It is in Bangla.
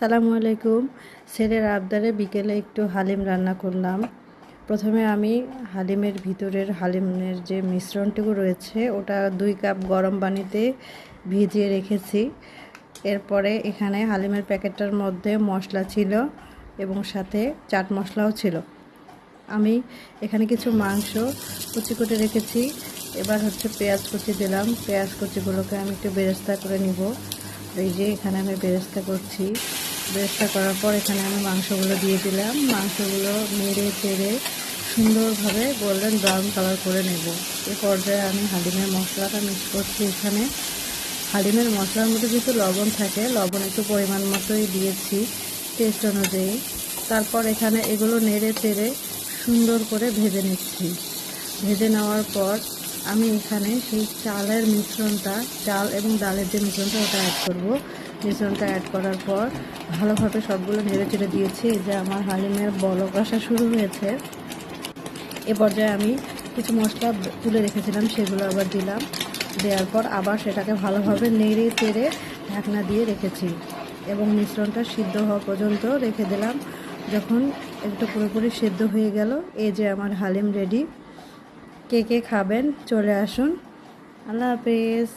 সালামু আলাইকুম। ছেলের আবদারে বিকেলে একটু হালিম রান্না করলাম। প্রথমে আমি হালিমের ভিতরের হালিমের যে মিশ্রণটুকু রয়েছে ওটা 2 কাপ গরম পানিতে ভিজিয়ে রেখেছি। এরপরে এখানে হালিমের প্যাকেটটার মধ্যে মশলা ছিল এবং সাথে চাট মশলাও ছিল। আমি এখানে কিছু মাংস কুচি করে রেখেছি। এবার পেঁয়াজ কুচি দিলাম। পেঁয়াজ কুচিগুলোকে আমি একটু বেরেস্তা করে নিব। এই যে এখানে আমি বেরেস্তা করছি। বেরেস্তা করার পর এখানে আমি মাংসগুলো দিয়ে দিলাম। মাংসগুলো নেড়ে চেড়ে সুন্দরভাবে গোল্ডেন ব্রাউন কালার করে নেব। এই পর্যায়ে আমি হালিমের মশলাটা মিক্স করছি। এখানে হালিমের মশলার মধ্যে যেহেতু লবণ থাকে, লবণ একটু পরিমাণ মতোই দিয়েছি টেস্ট অনুযায়ী। তারপর এখানে এগুলো নেড়ে চেড়ে সুন্দর করে ভেজে নিচ্ছি। ভেজে নেওয়ার পর আমি এখানে সেই চালের মিশ্রণটা, চাল এবং ডালের যে মিশ্রণটা ওটা অ্যাড করব। মিশ্রণটা অ্যাড করার পর ভালোভাবে সবগুলো নেড়ে চেড়ে দিয়েছি। এই যে আমার হালিমের বলক আসা শুরু হয়েছে। এ পর্যায়ে আমি কিছু মশলা তুলে রেখেছিলাম, সেগুলো আবার দিলাম। দেওয়ার পর আবার সেটাকে ভালোভাবে নেড়ে চেড়ে ঢাকনা দিয়ে রেখেছি এবং মিশ্রণটা সিদ্ধ হওয়া পর্যন্ত রেখে দিলাম। যখন একটু পুরোপুরি সিদ্ধ হয়ে গেল, এই যে আমার হালিম রেডি। কে কে খাবেন চলে আসুন। আল্লাহ হাফেজ।